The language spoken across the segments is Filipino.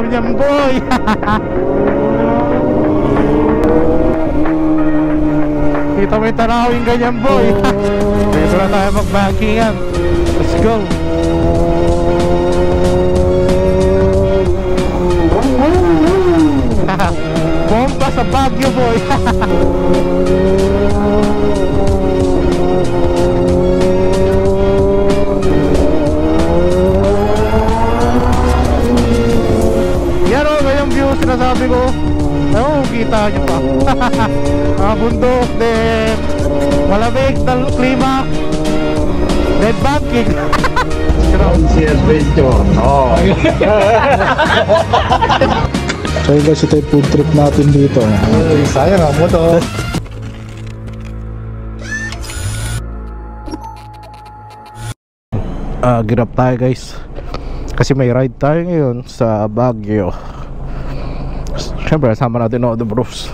dami niyan boy. Kita mo yung tanawin ganyan boy. Dito na tayo mag-bankingan. Let's go. Bomba sa Baguio boy. Yan o, ngayong view sinasabi ko. Oo, kita nyo pa. Mga bundok, then malamig na klima, then banking. Si adventure. Oh. So yun guys, ito yung food trip natin dito. Sayang ang motor. Girap tayo guys, kasi may ride tayo ngayon sa Baguio. Siyempre sama natin all the bros.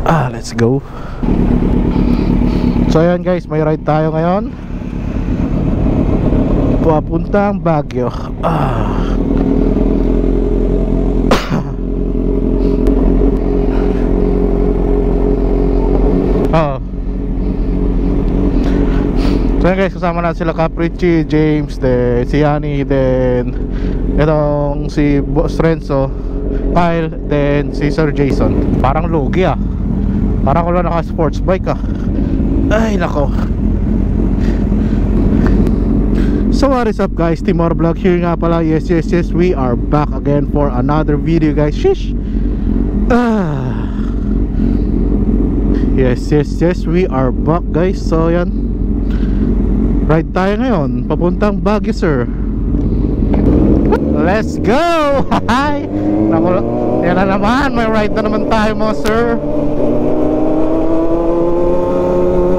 Let's go. So ayan guys, may ride tayo ngayon papuntang Baguio. So yun guys, kasama natin sila Caprici, James, then si Yani, then itong si Boss Renzo, Kyle, then si Sir Jason. Parang lugi parang wala naka sports bike ay nako. So what is up guys, Team Oro Vlog here nga pala. Yes, we are back again for another video guys. Shish. Yes, we are back guys. So yan, ride tayo ngayon papuntang Baguio sir. Let's go. Hi. Yan na naman, may ride na naman tayo mga sir.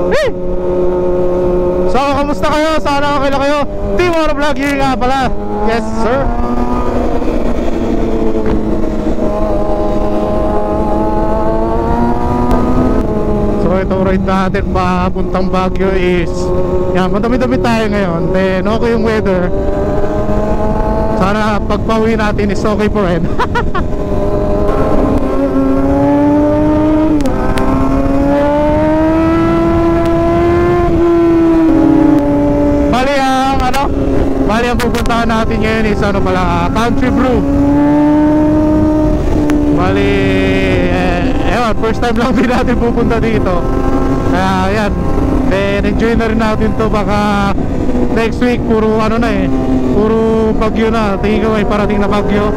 Hey! So kamusta kayo? Sana okay lang kayo. Team Oro Vlog here nga pala. Yes sir. Itong ride natin papuntang Baguio is yan, madami-dami tayo ngayon. Then okay yung weather. Sana pagpauwi natin is okay po rin. Bali ang pupuntahan natin ngayon is ano pala, Country Brew. Bali ewan, first time lang din natin pupunta dito. Kaya yan, then enjoy na rin natin to. Baka next week puro ano na puro bagyo na. Tingin ko may parating na bagyo.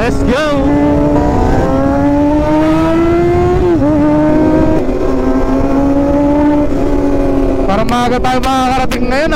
Let's go. Parang maaga tayo makakarating ngayon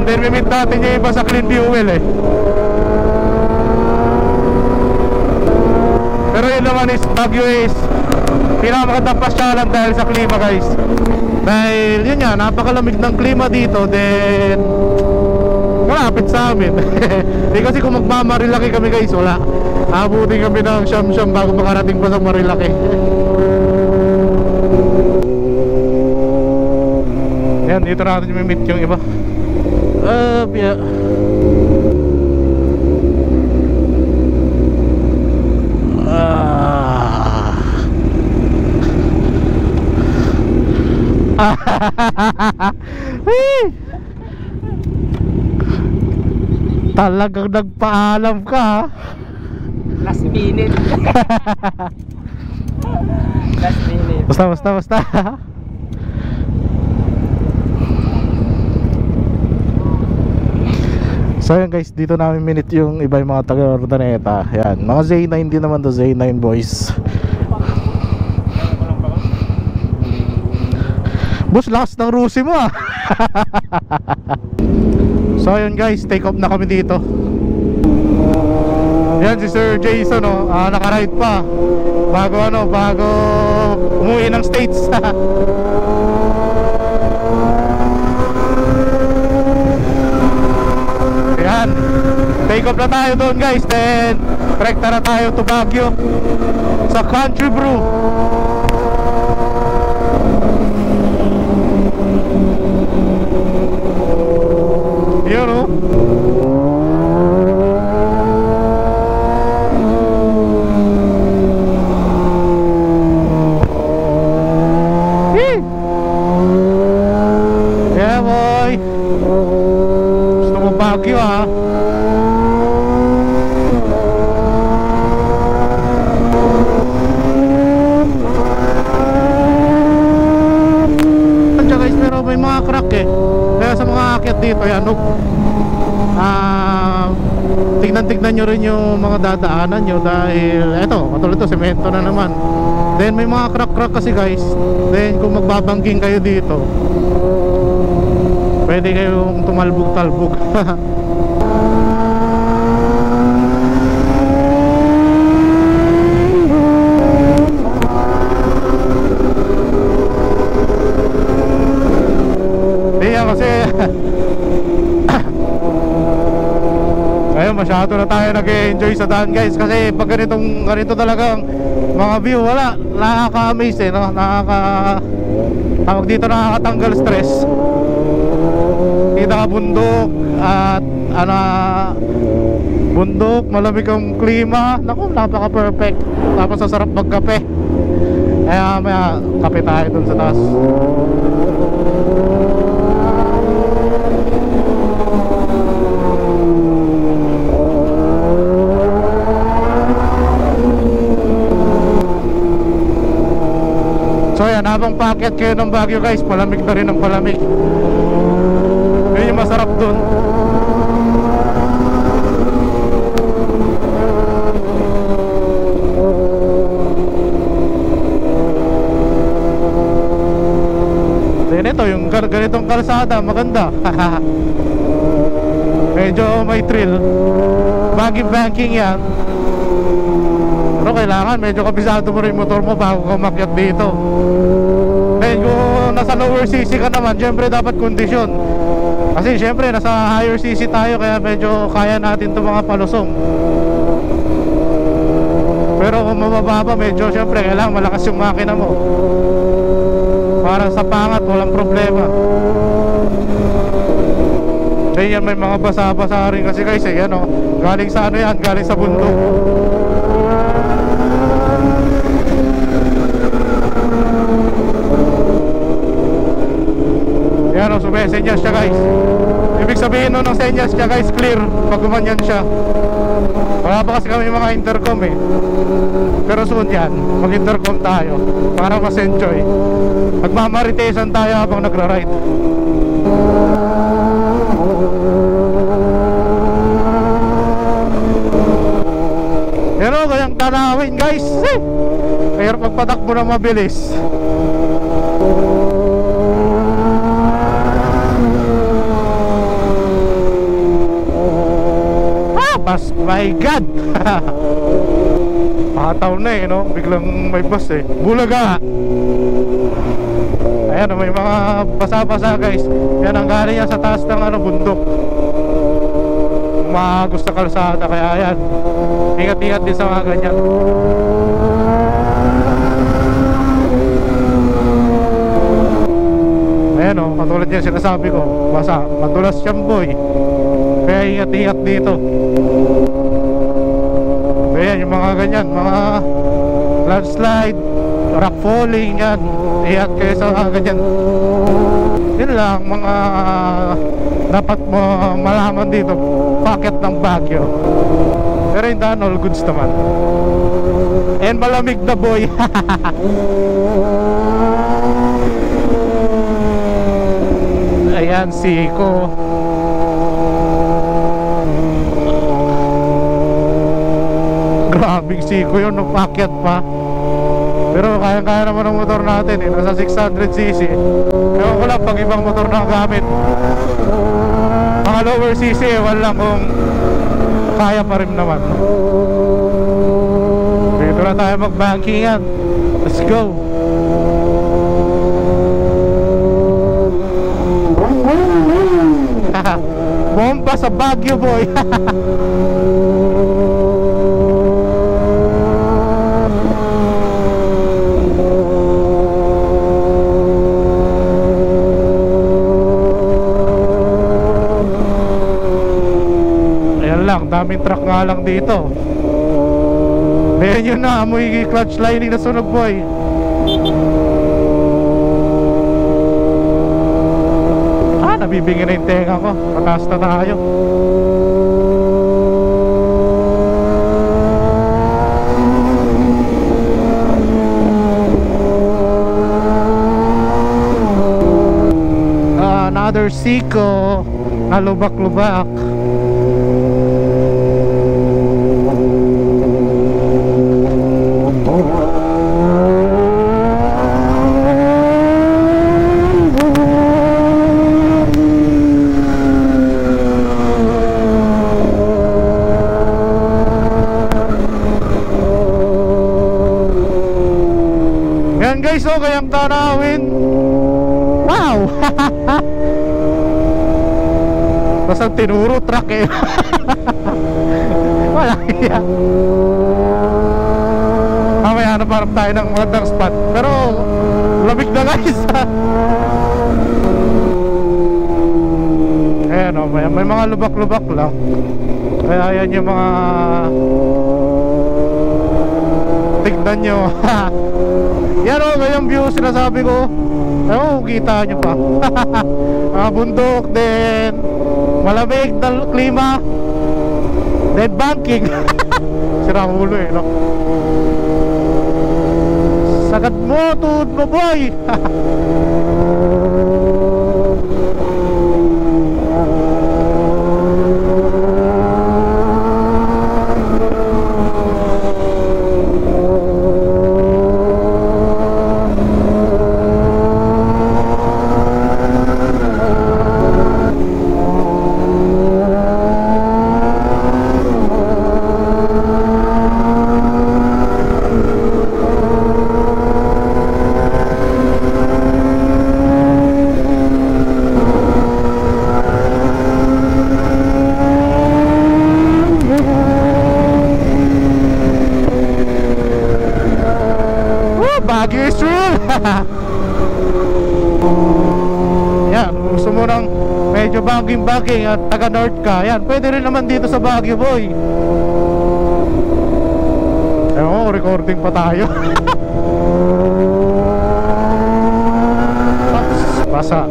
Then mimit natin yung iba sa Clean Fuel Pero yun naman is Baguio is pinakamagandang pasyalan dahil sa klima guys. Dahil yun nga, napakalamig ng klima dito. Then malapit sa amin. Di kasi kung magmamarilaki kami guys, wala, abutin kami ng siyam-siyam bago makarating pa sa Marilaki. Yan, dito natin yung mimit yung iba. Yeah. Talagang nagpaalam ka ha? Last minute. Last minute. Basta So yun guys, dito namin minute yung iba yung mga taga Urdaneta. Yan, mga Z9 din naman to, Z9 boys. Boss, lakas ng rusi mo ah. So yun guys, take off na kami dito. Yan si Sir Jason oh, naka-ride pa bago umuwi ng States. Yan, take off na tayo doon guys. Then direkta na tayo to Baguio sa Country Brew. Yun oh. Yeah boy, gusto mo Baguio ha. Guys, pero may mga crack eh. Kaya sa mga akyat dito yan, tignan nyo rin yung mga dadaanan nyo. Dahil eto, katulad to, semento na naman. Then may mga crack kasi guys. Then kung magbabangking kayo dito, pwede kayong tumalbog-talbog. Kasi ayun, masyado na tayo nag-enjoy sa daan guys. Kasi pag ganito talagang mga view, wala, nakaka-amaze eh, no? Tawag dito, nakakatanggal stress. Kita ka bundok at bundok, malamig ang klima. Naku, napaka-perfect. Tapos sasarap magkape. Kaya may kape tayo dun sa taas. So yan, habang paakyat kayo ng Baguio guys, palamig na rin ang palamig. Yun yung masarap dun. Then ito, yung ganitong kalsada, maganda. Medyo may thrill. Banking yan. Pero kailangan medyo kabisado mo rin motor mo bago ka makyat dito. Then kung nasa lower CC ka naman, syempre dapat kondisyon. Kasi syempre nasa higher CC tayo, kaya medyo kaya natin itong mga palusong. Pero kung mabababa, medyo syempre kailangan malakas yung makina mo. Para sa pangat, walang problema. Then yan, may mga basa-basa rin kasi guys eh, yan o. Galing sa ano yan, galing sa bundok. Yan o, sumesenyas siya guys. Ibig sabihin nun ng senyas siya guys, clear pag gumanyan siya. Wala pa kasi kami mga intercom eh. Pero soon yan, mag-intercom tayo para mas enjoy. Magmamaritesan tayo habang nagra-ride. Pero kayang tanawin guys eh. Kaya pagpatakbo na mabilis. My God. Pataw na eh, no? Biglang may bus eh. Bulaga. Ayan, may mga basa-basa guys. Yan ang galing yan sa taas ng bundok. Umagos na kalsada. Kaya ayan, ingat-ingat din sa mga ganyan. Ayan o, katulad yan sinasabi ko, basa, madulas siyang boy. Kaya ingat-ingat dito. Ayan yung mga ganyan, mga landslide, rock falling yan. Ingat kayo sa mga ganyan. Yun lang, mga dapat mo malaman dito, packet ng Baguio. Pero yung daan, all goods naman. And malamig na boy. Ayan, siko. Grabing siko yun, packet pa. Pero kaya-kaya naman ang motor natin eh. Nasa 600cc. Ewan ko lang pag ibang motor na gamit. Mga lower cc, ewan lang kung kaya pa rin naman. Dito na tayo mag-bankingan. Let's go. Bomba sa Baguio boy. Daming truck nga lang dito. Ngayon yun na, amoy clutch lining na sunog boy. Nabibingin na yung tenga ko. Pataas na tayo. Another siko na lubak-lubak. Guys, oh, kayang tanawin. Wow. Basta tinuro truck eh. Wala kaya. Mamaya hanap tayo ng magandang spot. Pero lamig na guys. Ayan o, may mga lubak-lubak lang. Kaya yan yung mga tignan nyo. Yan o, ngayong view sinasabi ko. Ewan, kita nyo pa. Mga bundok din, malamig na klima, then banking. Sira ulo eh, no? Sagad mo, tuhod mo boy. Baguio is real. Yan, gusto mo ng medyo banking at taga north ka, yan, pwede rin naman dito sa Baguio boy. Ewan, recording pa tayo. Basa.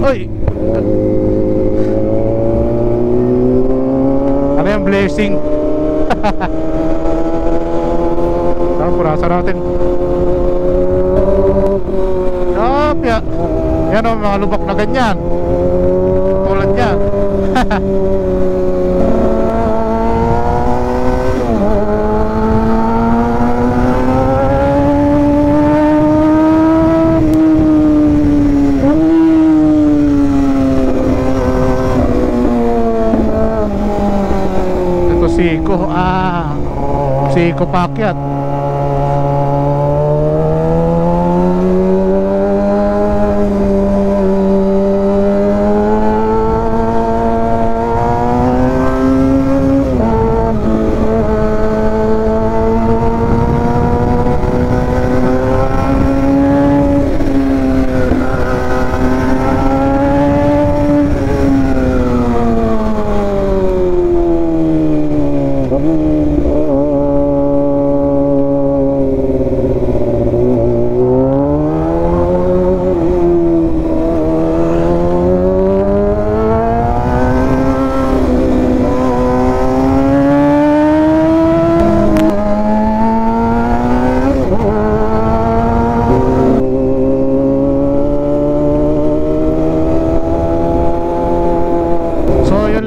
Uy, ano yung blessing? Purasa natin. Ya. Yan o, mga lubak na ganyan. Tulad yan. Ito siko. Siko pakyat.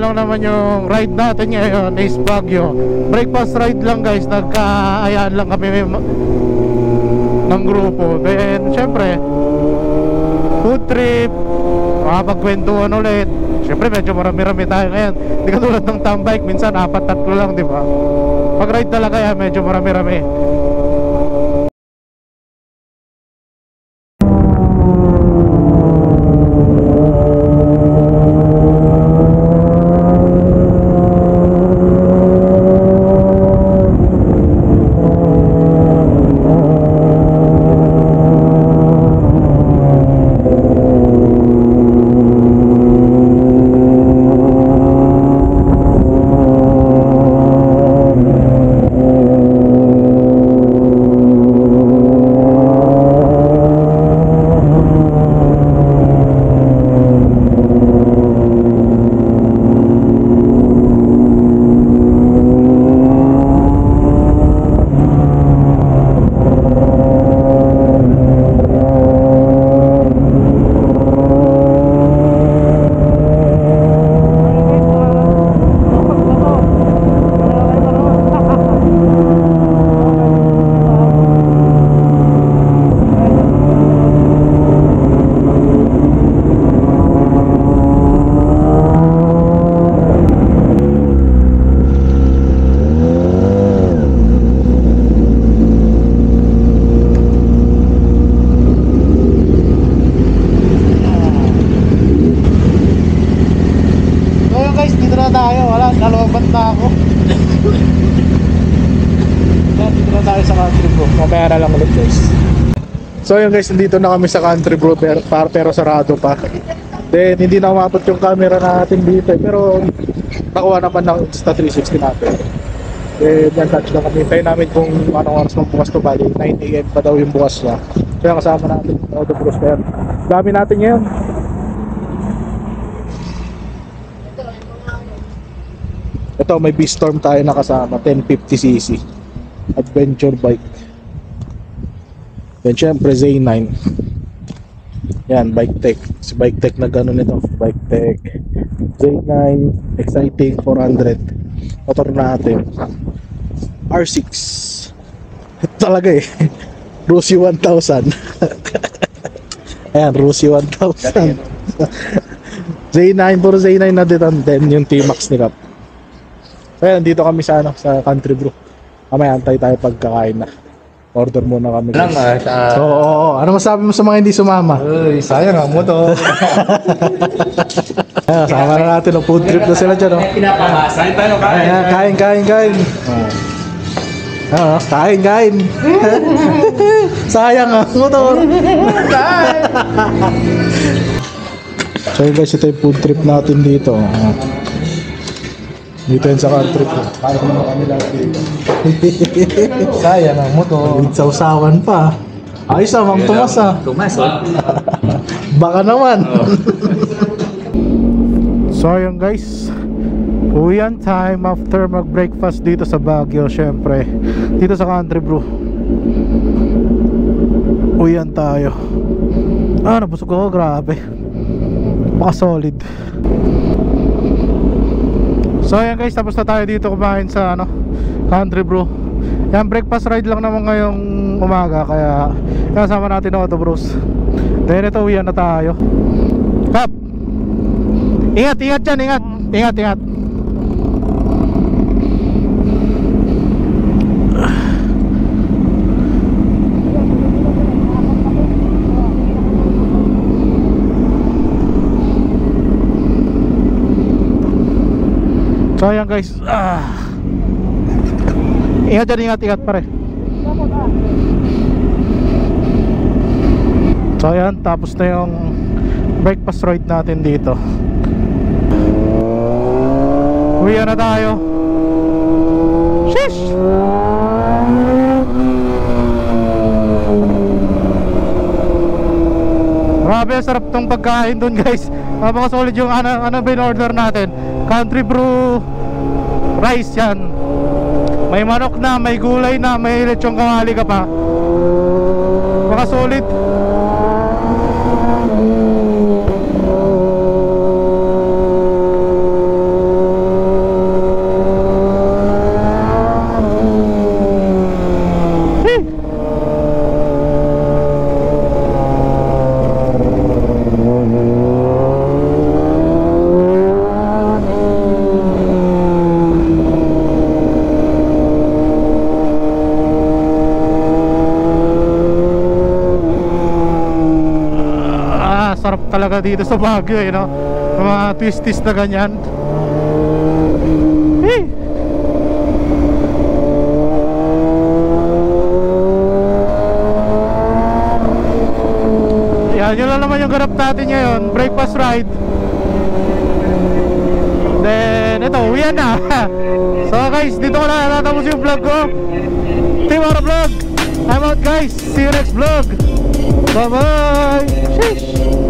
lang naman yung ride natin ngayon is Baguio. Breakfast ride lang guys. Nagkaayaan lang kami ng grupo. Then syempre food trip, makapagkwentuhan ulit. Syempre medyo marami-rami tayo ngayon. Hindi katulad ng tambike, minsan 4-3 lang, di ba? Pag ride talaga yan, medyo marami-rami. Nalobat na ako. Dito na tayo sa Country Bro. Mamaya na lang ulit guys. So yun guys, nandito na kami sa Country Bro pero sarado pa. Then hindi na umabot yung camera natin dito pero nakuha naman ng Insta360 natin. Then yan, touch lang kami. Hintayin namin kung anong oras ng bukas to. Bali 9 AM pa daw yung bukas niya. Kaya kasama natin yung Auto Bros. Dami natin ngayon. Ito may B-Storm tayo nakasama, 1050cc adventure bike. Then syempre Z9. Yan, Bike Tech. Si Bike Tech na gano'n ito. Bike Tech Z9 Exciting 400. Motor natin R6. Ito talaga eh. Rusi 1000. Ayan, Rusi 1000. Z9, puro Z9 na dito. Then yung T-Max ni Cap. Kaya dito kami sa sa Country Bro. Mamaya antay tayo pagkakain na. Order muna kami. Lang Oo. Ano masabi mo sa mga hindi sumama? Uy, sayang ang motor. Sama na natin. Food trip na sila dyan. Pinapamasa. Kain. Kain. Sayang ang motor. So guys, ito yung food trip natin dito. Dito yun sa Country Bro. Para naman kami lang dito. Sayang ang motor. Sausawan pa. Ayos ah, Mang Tomas ah. Tumas, oh. Baka naman. So ayun guys, uwian time after mag-breakfast dito sa Baguio. Syempre dito sa Country Bro, uwian tayo. Nabusog ako, grabe. Baka solid. So ayan guys, tapos na tayo dito kumain sa Country Bro. Yan, breakfast ride lang naman ngayong umaga. Kaya kasama natin ang Auto Bros. Then ito, uwian na tayo. Kap, ingat dyan, ingat. So ayan guys, ingat pare. So ayan, tapos na yung breakfast ride natin dito. Uwian na tayo. Sheesh! Grabe, sarap tong pagkain dun guys. Baka solid yung ano bin-order natin. Country Bro rice yan. May manok na, may gulay na, may lechong kawali ka pa. Baka solid. dito sa Baguio eh, no? Mga twisties na ganyan. Hey! Yan, yun lang naman yung ganap natin ngayon. Breakfast ride. Then, ito, uwian na. So guys, dito ko na natapos yung vlog ko. Team Ara Vlog, I'm out guys. See you next vlog. Bye bye. Sheesh.